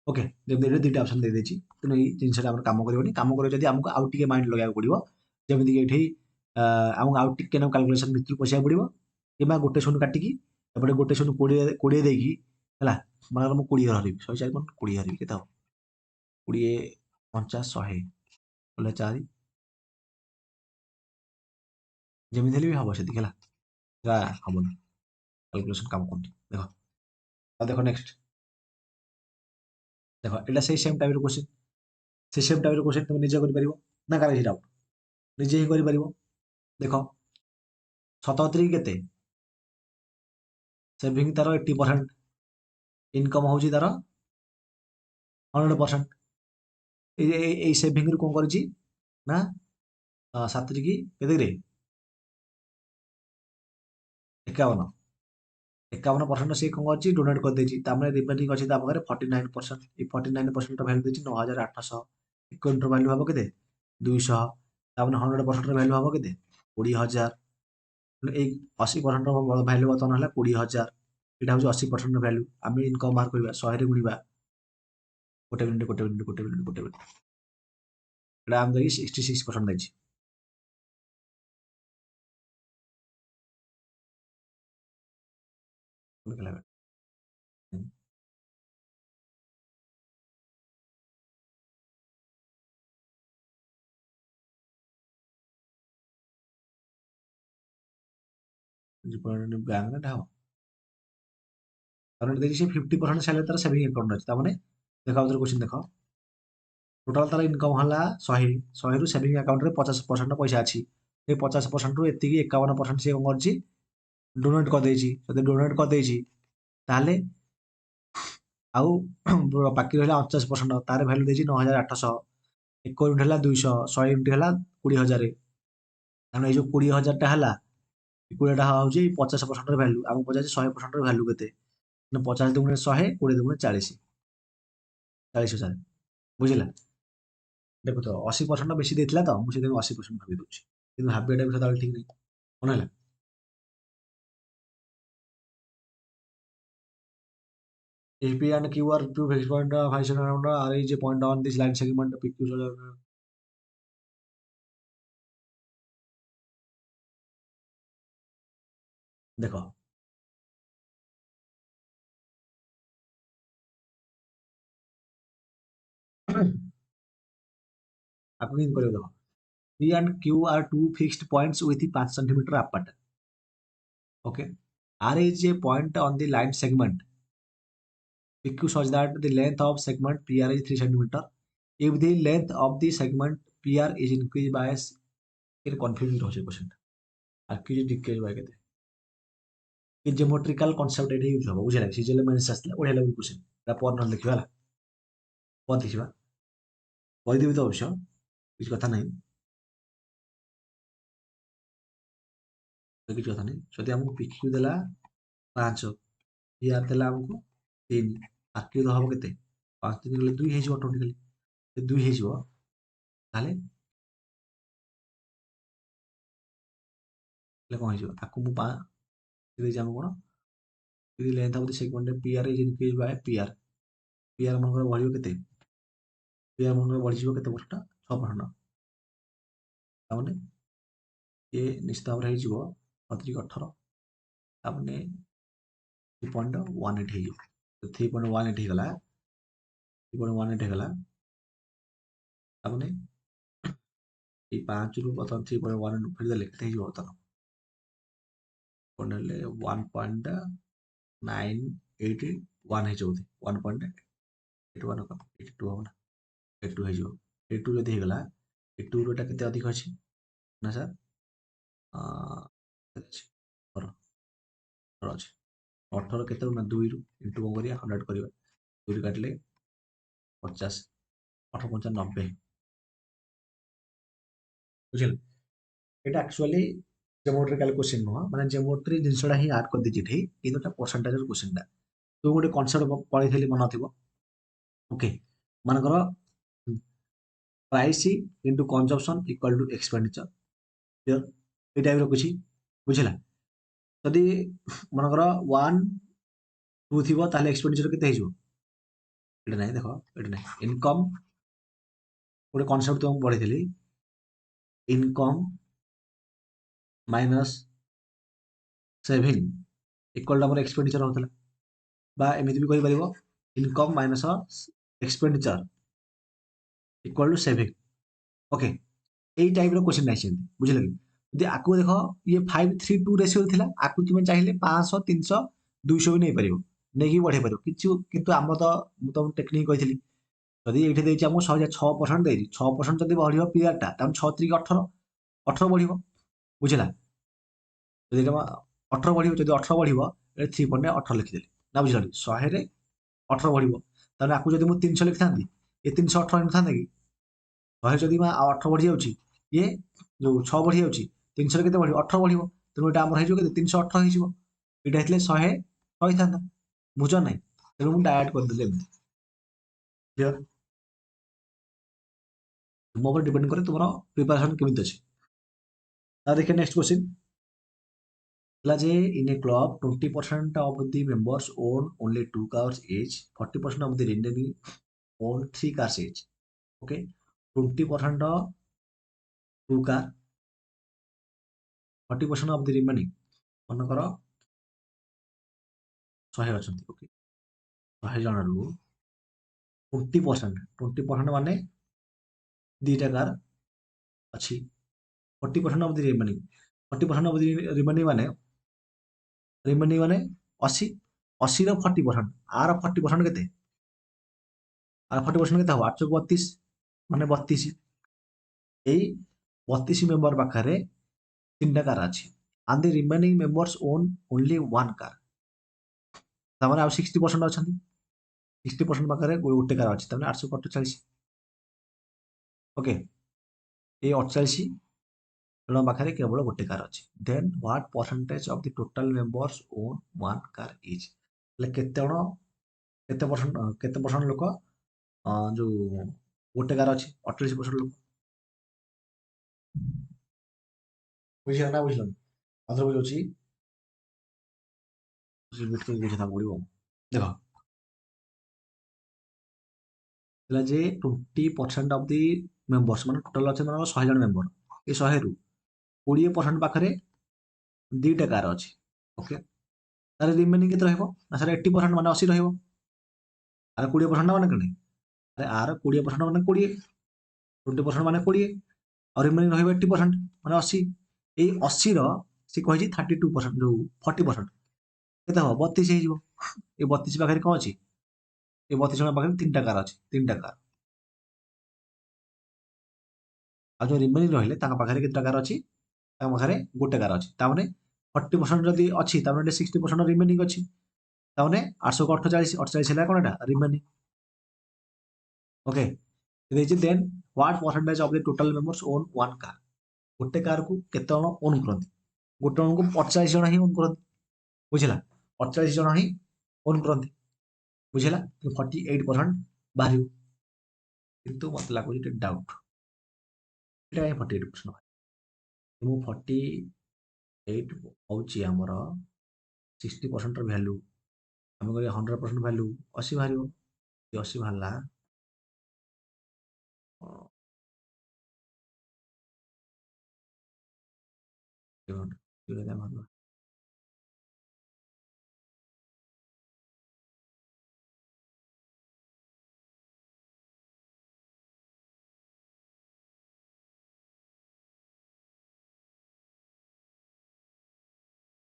ଓକେ ଯେମିତି ଏଠି ଦୁଇଟା ଅପସନ ଦେଇଦେଇଛି ତେଣୁ ଏଇ ଜିନିଷଟା ଆମର କାମ କରିବନି କାମ କରିବ ଯଦି ଆମକୁ ଆଉ ଟିକେ ମାଇଣ୍ଡ ଲଗାଇବାକୁ ପଡିବ ଯେମିତିକି ଏଠି ଆମକୁ ଆଉ ଟିକେ ନାକୁ କାଲକୁଲେସନ ଭିତରୁ ପଶିବାକୁ ପଡିବ କିମ୍ବା ଗୋଟେ ଶୂନ କାଟିକି ଏପଟେ ଗୋଟେ ଶୂନ 20 ଦେଇକି ହେଲା ମନେକର ମୁଁ 20 ହରିବି 104 କ'ଣ 20 ହରିବି କେତେ ହବ 20 50 100 ବୋଲେ 4 ଯେମିତି ହେଲେ ବି ହବ ସେତିକି ହେଲା ସେଟା ହବନି କାଲକୁଲେସନ କାମ କରୁନି ଦେଖ ଆଉ ଦେଖ ନେକ୍ସଟ ଦେଖ ଏଇଟା ସେଇ ସେମ୍ ଟାଇପ୍ର କ୍ୱେଶ୍ଚିନ୍ ସେଇ ସେମ୍ ଟାଇପ୍ର କ୍ୱେଶ୍ଚିନ୍ তুমি ନିଜେ କରିପାରିବ ନା କାହାର କିଛି ଡାଉଟ୍ ନିଜେ ହିଁ କରିପାରିବ ଦେଖ 77 କେତେ ସେଭିଂ ତାର 80% ଇନକମ୍ ହଉଛି ତାର 100% ଏଇ ସେଭିଂରୁ କ'ଣ କରିଛି ନା 7 କି କେତେରେ 51 51% ସିଏ କ'ଣ କରିଛି ଡୋନେଟ୍ କରିଦେଇଛି ତାପରେ ରିମେନିଂ ଅଛି ତା ପାଖରେ 49% ଏଇ 49%ର ଭ୍ୟାଲୁ ଦେଇଛି 9800 ଇକ୍ୱାଣ୍ଟର ଭ୍ୟାଲୁ ହବ କେତେ 200 ତାପରେ 100%ର ଭ୍ୟାଲୁ ହବ କେତେ 20000 ଏଇ 80%ର ଭ୍ୟାଲୁ ବର୍ତ୍ତମାନ ହେଲା 20000 ଏଇଟା ହଉଛି 80%ର ଭ୍ୟାଲୁ ଆମେ ଇନକମ୍ ବାହାର କରିବା 100ରେ ଗୁଣିବା ଗୋଟେ ମିନିଟ୍ ଏଇଟା ଆମେ ଦେଇକି 66% ଦେଇଛି ବ୍ୟାଙ୍କରେ ହବ ତାପରେ ଦେଇଛି ସେ 50% ସାଲାରୀ ତାର ସେଭିଂ ଆକାଉଣ୍ଟ ଅଛି ତାମାନେ ଦେଖ ଆଉ କ୍ୱେଶ୍ଚିନ୍ ଦେଖ ଟୋଟାଲ ତାର ଇନକମ୍ ହେଲା 100ରୁ ସେଭିଂ ଆକାଉଣ୍ଟରେ 50% ପଇସା ଅଛି ସେ 50%ରୁ ଏତିକି 51% ସିଏ କ'ଣ କରିଛି ଡୋନେଟ୍ କରିଦେଇଛି ଯଦି ଡୋନେଟ୍ କରିଦେଇଛି ତାହେଲେ ଆଉ ବାକି ରହିଲା 49% ତାର ଭ୍ୟାଲୁ ଦେଇଛି 9800 1 ୟୁନିଟ୍ ହେଲା 200 100 ୟୁନିଟ୍ ହେଲା 20000 କାରଣ ଏଇ ଯୋଉ 20000ଟା ହେଲା 20ଟା ହେଉଛି 50%ର ଭ୍ୟାଲୁ ଆମକୁ ପଚାରିଛି 100%ର ଭ୍ୟାଲୁ କେତେ ନା 50 ଦୁଗୁଣେ 100 20 ଦୁଗୁଣେ 40 40,000 ବୁଝିଲା ଦେଖୁ ତ 80% ବେଶୀ ଦେଇଥିଲା ତ ମୁଁ ସେଥିପାଇଁ 80% ଭାବି ଦଉଛି କିନ୍ତୁ ଭାବିବାଟା ବି ସଦାବେଳେ ଠିକ ନାହିଁ କ'ଣ ହେଲା AP and Q are two fixed point function around arrange a point on this line segment PQ ଦେଖ आपको କେମିତି କରିବ ଦେଖ P and Q are two fixed points with 5 cm apart okay R is a point on the line segment PQ such that the length of segment PR is 3 cm if the length of the segment PR is increased by it confusing ରହୁଛି question increase decrease by କେତେ कि geometrical concept एठी use हबो बुझिला CGL mains आसला ओढिया level question एटा पर न लिखिबा होला पर लिखिबा कहि देबी तो अवश्य କିଛି କଥା ନାହିଁ କିଛି କଥା ନାହିଁ ଯଦି ଆମକୁ PQ ଦେଲା 5 PR ଦେଲା ଆମକୁ 3 RQ ହବ କେତେ 5 3 ଗଲେ 2 ହେଇଯିବ ଅଟୋମେଟିକାଲି ଯଦି 2 ହେଇଯିବ ତାହେଲେ କ'ଣ ହେଇଯିବ ତାକୁ ମୁଁ ଦେଇଛି ଆମକୁ କ'ଣ ଯଦି length of the segment PR is increase by PR ମନେକର ବଢ଼ିବ କେତେ PR ମନେକର ବଢ଼ିଯିବ କେତେ ବର୍ଷଟା 6% ତାମାନେ ये निश्चित भाव ହେଇଯିବ 18 ତାମାନେ 3.18 ହେଇଯିବ 3.18 ହେଇଗଲା 3.18 ହେଇଗଲା ତାମାନେ ଏଇ 5 ରୁ ବର୍ତ୍ତମାନ 3.1 ଫେରିଦେଲେ କେତେ ହେଇଯିବ ବର୍ତ୍ତମାନ କ'ଣ ହେଲେ 1.983 1 ହେଇଯିବ ବୋଧେ 1.81 କ'ଣ 82 ହବ ନା 82 ହେଇଯିବ 82 ଯଦି ହେଇଗଲା 82 ର ଏଟା କେତେ ଅଧିକ ଅଛି ନା ସାର୍ କେତେ ଅଛି 18 ଅଛି 18 କେତେ ନା 2 ରୁ ଇଣ୍ଟୁ କ'ଣ କରିବା 100 କରିବା 2 ରୁ କାଟିଲେ 50 18 50 90 ବୁଝିଲେ এটা ଆକ୍ଚୁଆଲି ଜେମୋଟ୍ରିକାଲ କ୍ୱେଶ୍ଚିନ୍ ନୁହଁ ମାନେ ଜେମୋଟ୍ରି ଜିନିଷଟା ହିଁ ଆଡ୍ କରିଦେଇଛି ଏଠି କିନ୍ତୁ ଏଟା ପରସେଣ୍ଟେଜର କ୍ୱେଶ୍ଚିନ୍ଟା ତ ଗୋଟେ କନସେପ୍ଟ ପଢିଥିଲି ମନେ ଥିବ ଓକେ ମନେକର price into consumption equal to expenditure clear এই টাইପ୍ର କିଛି ବୁଝିଲା ଯଦି ମନେକର 1 2 ଥିବ ତାହେଲେ ଏକ୍ସପେଣ୍ଡିଚର କେତେ ହେଇଯିବ ଏଇଟା ନାହିଁ ଦେଖ ଏଇଟା ନାହିଁ ଇନକମ୍ ଗୋଟେ କନସେପ୍ଟ ତୁମକୁ ପଢିଥିଲି income minus saving equal to ଆମର ଏକ୍ସପେଣ୍ଡିଚର ହଉଥିଲା বা ଏମିତି ବି କହିପାରିବ income minus expenditure equal to saving okay এই টাইପ୍ର କ୍ୱେଶ୍ଚିନ୍ ନାହିଁ ସେମିତି ବୁଝିଲ କି ଯଦି ଆକୁ ଦେଖ ଇଏ 5:3:2 ରେସିଓ ଥିଲା ଆକୁ ତୁମେ ଚାହିଁଲେ 500 300 200 ବି ନେଇପାରିବ ନେଇକି ବଢେଇ ପାରିବ କିଛି କିନ୍ତୁ ଆମର ତ ମୁଁ ତମକୁ ଟେକ୍ନିକ୍ କହିଥିଲି ଯଦି ଏଇଠି ଦେଇଛି ଆମକୁ 6% ଦେଇଛି 6% ଯଦି ବଢିବ ପିରିୟଡ଼ଟା ତାହେଲେ 6 3 18 18 ବଢିବ ବୁଝିଲା ଯଦି ତମ 18 ବଢିବ ଯଦି 18 ବଢିବ ଏଠି 3.18 ଲେଖିଦେଲି ନା ବୁଝିଲ 100ରେ 18 ବଢିବ ତାହେଲେ ଆକୁ ଯଦି ମୁଁ 300 ଲେଖିଥାନ୍ତି ଏ 318 ହେଇନଥାନ୍ତା କି 100 ଯଦି 18 ବଢି ଯାଉଛି ଇଏ ଯୋଉ 6 ବଢି ଯାଉଛି 300ରେ କେତେ ବଢିବ 18 ବଢିବ ତେଣୁ ଏଇଟା ଆମର ହେଇଯିବ କେତେ 318 ହେଇଯିବ ଏଇଟା ହେଇଥିଲେ 100 ରହିଥାନ୍ତା ବୁଝ ନାହିଁ ତେଣୁ ମୁଁ ଡାଏଟ୍ କରିଦେଲି ଏମିତି କ୍ଲିୟର ତୁମ ଉପରେ ଡିପେଣ୍ଡ କରେ ତୁମର ପ୍ରିପାରେସନ କେମିତି ଅଛି ତା ଦେଖିବା ନେକ୍ସଟ କ୍ୱେଶ୍ଚିନ୍ ହେଲା ଯେ in a club 20% of the members own only 2 cars each 40% of the remaining own 3 cars each okay 20% 2 car 40% of the remaining ମନେକର 100 ଅଛନ୍ତି ଓକେ 100 ଜଣରୁ 20% ମାନେ ଦୁଇଟା କାର ଅଛି 40% of the remaining 40% of the remaining ମାନେ 80 80ର 40% ଆର 40% କେତେ ଆର 40% କେତେ ହବ 8 32 ମାନେ 32 ଏଇ 32 ମେମ୍ବର ପାଖରେ 3ଟା କାର ଅଛି and the remaining members own only 1 car ତାମାନେ ଆଉ 60% ଅଛନ୍ତି 60% ପାଖରେ ଗୋଟେ କାର ଅଛି ତାମାନେ 848 ଓକେ ଏଇ 48 ଜଣ ପାଖରେ କେବଳ ଗୋଟେ କାର ଅଛି then what percentage of the total members own 1 car each ହେଲେ କେତେ ପରସେଣ୍ଟ ଲୋକ ଯୋଉ ଗୋଟେ କାର ଅଛି 48% ଲୋକ ବୁଝିଲ ନା ବୁଝିଲନି ଆଉଥରେ ବୁଝଉଛି ବୁଝିବାକୁ ପଡିବ ଦେଖ ହେଲା ଯେ 20% ଅଫ ଦି ମେମ୍ବର୍ସ ମାନେ ଟୋଟାଲ ଅଛି ମାନେ 100 ଜଣ ମେମ୍ବର ଏ 100ରୁ 20% ପାଖରେ ଦୁଇଟା କାର ଅଛି ଓକେ ତାହେଲେ ରିମେନିଂ କେତେ ରହିବ ନା ସାର୍ 80% ମାନେ 80 ରହିବ ଆର 20% ମାନେ କେତେ ଆରେ ଆର 20% ମାନେ 20 20% ମାନେ 20 ଆଉ ରିମେନିଂ ରହିବ 80% ମାନେ 80 ଏଇ 80ର ସେ କହିଛି 32% ଯୋଉ 40% କେତେ ହବ 32 ହେଇଯିବ ଏ 32 ପାଖରେ କ'ଣ ଅଛି ଏ 32 ଜଣ ପାଖରେ 3ଟା କାର ଅଛି 3ଟା କାର ଆଉ ଯୋଉ ରିମେନିଂ ରହିଲେ ତାଙ୍କ ପାଖରେ କେତେଟା କାର ଅଛି ତାଙ୍କ ପାଖରେ ଗୋଟେ କାର ଅଛି ତାମାନେ 40% ଯଦି ଅଛି ତାମାନେ 60% ରିମେନିଂ ଅଛି ତାମାନେ 848 48 ହେଲା କ'ଣ ଏଟା ରିମେନିଂ ଓକେ ଦେଇଛି then what percentage of the total members own 1 car ଗୋଟେ କାରକୁ କେତେ ଜଣ ଓନ୍ କରନ୍ତି ଗୋଟେ ଜଣକୁ 48 ଜଣ ହିଁ ଓନ୍ କରନ୍ତି ବୁଝିଲା 48 ଜଣ ହିଁ ଓନ୍ କରନ୍ତି ବୁଝିଲା 48% ବାହାରିବ କିନ୍ତୁ ମତେ ଲାଗୁଛି ଟିକେ ଡାଉଟ୍ ଏଇଟା କାହିଁ 48% ମୁଁ 48 ହଉଛି ଆମର 60%ର ଭ୍ୟାଲୁ ଆମେ କହିବା 100% ଭ୍ୟାଲୁ 80 ବାହାରିବ 80 ବାହାରିଲା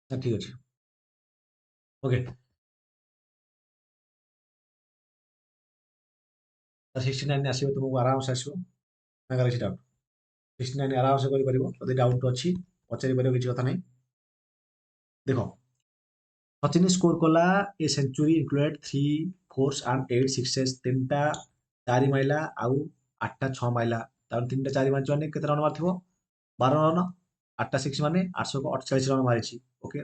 ଠିକ ଅଛି ଓକେ 69 ଆସିବ ତୁମକୁ ଆରାମସେ ଆସିବ ତାଙ୍କର କିଛି ଡାଉଟ୍ 69 ଆରାମସେ କରିପାରିବ ଯଦି ଡାଉଟ୍ ଅଛି ପଚାରି ପାରିବ କିଛି କଥା ନାହିଁ ଦେଖ ସଚିନ ସ୍କୋର କଲା ଏ century included 3 4s and 8 6s ତିନିଟା 4 ମାଇଲା ଆଉ 8ଟା 6 ମାଇଲା ତାପରେ 3ଟା 4 ମାରିଛି ମାନେ କେତେ ରନ୍ ମାରିଥିବ 12 ରନ୍ 8ଟା 6 ମାନେ 848 ରନ୍ ମାରିଛି ଓକେ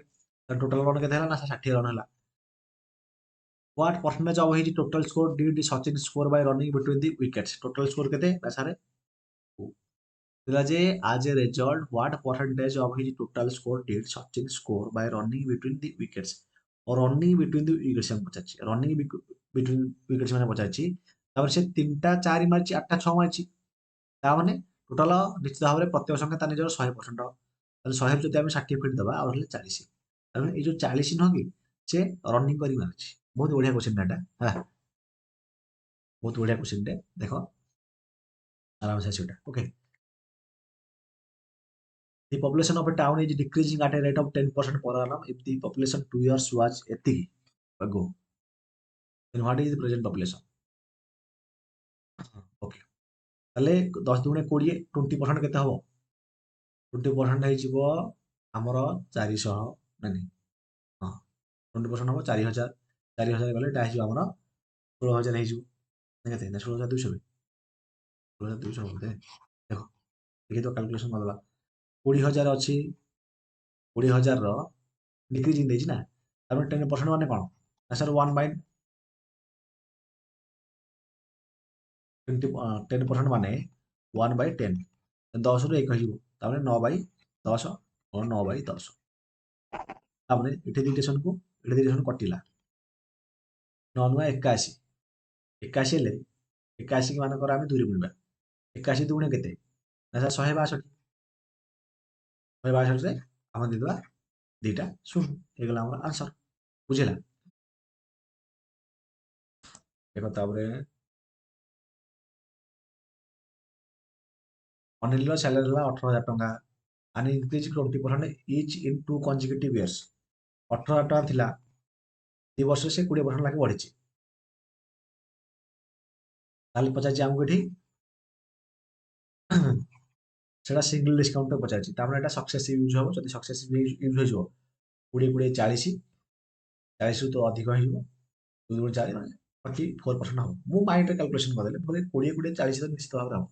ଟୋଟାଲ ରନ୍ କେତେ ହେଲା ନା 60 ରନ୍ ହେଲା What percentage of his total score did Sachin score by running between the wickets? Total score केते ना सारे जे as a result what percentage of his total score did Sachin score by running between the wickets? और running between the wickets हम पचाची running between wickets मैंने पचाची तापर से 3टा 4 मारची 8टा 6 मारची ता माने टोटल निश्चित भाव में प्रत्येक संख्या ता निजर 100% ताले 100 जति हम 60 फिट दबा और 40 ताले ए जो 40 न कि से रनिंग करी मारची बहुत बढ़िया क्वेश्चन एटा हां बहुत बढ़िया क्वेश्चन टे देखो आराम से आसीटा okay the population of a town is decreasing at a rate of 10% per annum if the population 2 years was etiki ago then what is the present population okay তাহলে 10 দুগুণে 20 20% কেতে হবো 20% ହେଇଯିବ ଆମର 400 ନାଇଁ ହଁ 20% ହବ 4000 4000 ଗଲେ ଏଟା ହେଇଯିବ ଆମର 16000 ହେଇଯିବ କେତେ ନା 16200 16200 ବୋଧେ ଦେଖ ଦେଖି ତ କ୍ୟାଲକୁଲେସନ କରିଦେବା 20000 ଅଛି 20000 ର डिक्रीजिंग ଦେଇଛି ନା ତାପରେ 10% ମାନେ କଣ ନା ସर 1 by 10% ମାନେ 1 by 10 10 ରୁ 1 ହେଇଯିବ ତାପରେ 9 by 10 और 9 by 10 ତାପରେ ଏଠି ଦିଟେସନକୁ ଏଠି ଦିଟେସନ କଟିଲା 9 9 81 81 ହେଲେ 81 କି ମାନଙ୍କର ଆମେ 2 ରେ ଗୁଣିବା 81 ଦୁଗୁଣେ କେତେ ନା ସାର୍ 162 162 ରେ ଆମେ ଦେଇଦେବା ଦିଟା ଶୂନ ହେଇଗଲା ଆମର ଆନ୍ସର ବୁଝିଲା ଦେଖ ତାପରେ ଅନିଲର ସାଲାରୀ ହେଲା 18000 ଟଙ୍କା and increase 20% each in 2 consecutive years 18000 ଟଙ୍କା ଥିଲା 2 ବର୍ଷ ସେ 20% ଲାଖେ ବଢିଛି ତାହେଲେ ପଚାରିଛି ଆମକୁ ଏଠି সেটা সিঙ্গল ডিসকাউন্টে পଚାରିଛି ତାମାନେ ଏଟା ସକ୍ସେସିଭ ୟୁଜ୍ ହବ ଯଦି ସକ୍ସେସିଭ ୟୁଜ୍ ହେଇଯିବ 20 20 40 40 ରୁ ତ ଅଧିକ ହେଇଯିବ 2 2 4 ମାନେ 44% ହବ ମୁଁ ମାଇଣ୍ଡରେ କ୍ୟାଲକୁଲେସନ କରିଦେଲେ ବୋଲେ 20 20 40 ତ ନିଶ୍ଚିତ ଭାବରେ ହବ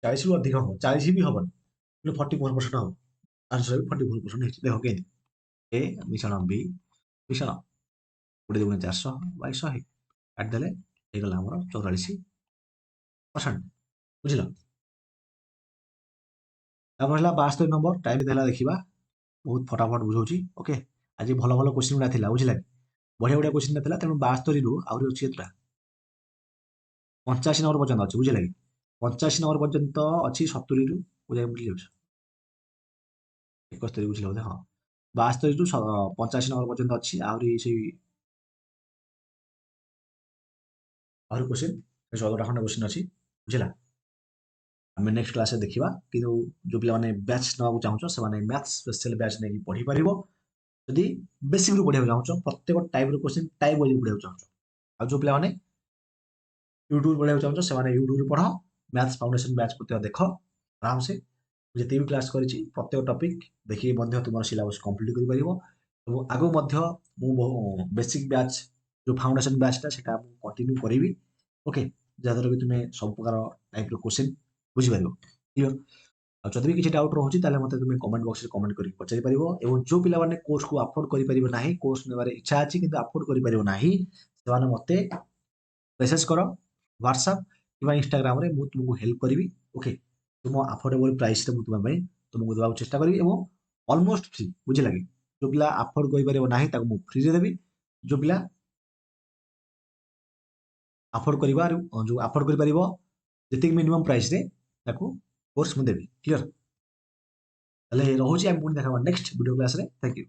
40 ରୁ ଅଧିକ ହବ 40 ବି ହବନି କିନ୍ତୁ 44% ହବ ଆନ୍ସର ବି 44% ହେଇଛି ଦେଖ କେମିତି ଏ ମିଶ୍ରଣ ବି ମିଶ୍ରଣ 20 2 400 ବାଇ 100 କାଟିଦେଲେ ହେଇଗଲା ଆମର 44% ବୁଝିଲ ତାପରେ ହେଲା 72 ନମ୍ବର ଟାଇମ୍ ଦେଲା ଦେଖିବା ବହୁତ ଫଟାଫଟ ବୁଝଉଛି ଓକେ ଆଜି ଭଲ ଭଲ କ୍ୱେଶ୍ଚିନ୍ ଗୁଡ଼ା ଥିଲା ବୁଝିଲା ବଢ଼ିଆ ବଢ଼ିଆ କ୍ୱେଶ୍ଚିନ୍ ଥିଲା ତେଣୁ 72ରୁ ଆହୁରି ଅଛି କେତେଟା 85 ନମ୍ବର ପର୍ଯ୍ୟନ୍ତ ଅଛି ବୁଝିଲା କି 85 ନମ୍ବର ପର୍ଯ୍ୟନ୍ତ ଅଛି 70ରୁ ବୁଝିବାକୁ ବୁଝି ଯାଉଛି 71 ବୁଝିଲା ବୋଧେ ହଁ 72ରୁ 85 ନମ୍ବର ପର୍ଯ୍ୟନ୍ତ ଅଛି ଆହୁରି ସେଇ ଆହୁରି କ୍ୱେଶ୍ଚିନ୍ 14ଟା ଖଣ୍ଡେ କ୍ୱେଶ୍ଚିନ୍ ଅଛି ବୁଝିଲା ଆମେ ନେକ୍ସଟ କ୍ଲାସରେ ଦେଖିବା କିନ୍ତୁ ଯୋଉ ପିଲାମାନେ ବ୍ୟାଚ୍ ନେବାକୁ ଚାହୁଁଛ ସେମାନେ ମ୍ୟାଥ୍ ସ୍ପେଶାଲ ବ୍ୟାଚ୍ ନେଇକି ପଢ଼ିପାରିବ ଯଦି ବେସିକ୍ରୁ ପଢ଼ିବାକୁ ଚାହୁଁଛ ପ୍ରତ୍ୟେକ ଟାଇପ୍ର କ୍ୱେଶ୍ଚିନ୍ ଟାଇପ୍ ୱାଇଜ୍ ପଢ଼ିବାକୁ ଚାହୁଁଛ ଆଉ ଯୋଉ ପିଲାମାନେ ୟୁଟ୍ୟୁବ ପଢ଼ିବାକୁ ଚାହୁଁଛ ସେମାନେ ୟୁଟ୍ୟୁବରୁ ପଢ଼ ମ୍ୟାଥ୍ ଫାଉଣ୍ଡେସନ ବ୍ୟାଚ୍ ପ୍ରତ୍ୟେକ ଦେଖ ଆରାମସେ ଯେତିକି ବି କ୍ଲାସ୍ କରିଛି ପ୍ରତ୍ୟେକ ଟପିକ୍ ଦେଖିକି ମଧ୍ୟ ତୁମର ସିଲାବସ୍ କମ୍ପ୍ଲିଟ୍ କରିପାରିବ ଏବଂ ଆଗକୁ ମଧ୍ୟ ମୁଁ ବେସିକ୍ ବ୍ୟାଚ୍ ଯୋଉ ଫାଉଣ୍ଡେସନ ବ୍ୟାଚ୍ଟା ସେଟା ମୁଁ କଣ୍ଟିନ୍ୟୁ କରିବି ଓକେ ଯାହାଦ୍ୱାରା କି ତୁମେ ସବୁ ପ୍ରକାର ଟାଇପ୍ର କ୍ୱେଶ୍ଚିନ୍ ବୁଝିପାରିବ କ୍ଲିୟର ଆଉ ଯଦି ବି କିଛି ଡାଉଟ୍ ରହୁଛି ତାହେଲେ ମୋତେ ତୁମେ କମେଣ୍ଟ ବକ୍ସରେ କମେଣ୍ଟ କରିକି ପଚାରି ପାରିବ ଏବଂ ଯୋଉ ପିଲାମାନେ କୋର୍ସକୁ ଆଫୋର୍ଡ କରିପାରିବେ ନାହିଁ କୋର୍ସ ନେବାର ଇଚ୍ଛା ଅଛି କିନ୍ତୁ ଆଫୋର୍ଡ କରିପାରିବ ନାହିଁ ସେମାନେ ମୋତେ ମେସେଜ କର ହ୍ୱାଟ୍ସଆପ୍ କିମ୍ବା ଇନଷ୍ଟାଗ୍ରାମରେ ମୁଁ ତୁମକୁ ହେଲ୍ପ କରିବି ଓକେ ତୁମ ଆଫୋର୍ଡେବଲ ପ୍ରାଇସରେ ମୁଁ ତୁମ ପାଇଁ ତୁମକୁ ଦେବାକୁ ଚେଷ୍ଟା କରିବି ଏବଂ ଅଲମୋଷ୍ଟ ଫ୍ରି ବୁଝିଲା କି ଯୋଉ ପିଲା ଆଫୋର୍ଡ କରିପାରିବ ନାହିଁ ତାକୁ ମୁଁ ଫ୍ରିରେ ଦେବି ଯୋଉ ପିଲା ଆଫୋର୍ଡ କରିପାରିବ ଯେତିକି ମିନିମମ୍ ପ୍ରାଇସରେ ତାକୁ କୋର୍ସ ମୁଁ ଦେବି କ୍ଲିୟର ତାହେଲେ ରହୁଛି ଆମେ ପୁଣି ଦେଖାବା ନେକ୍ସଟ ଭିଡ଼ିଓ କ୍ଲାସରେ ଥ୍ୟାଙ୍କ ୟୁ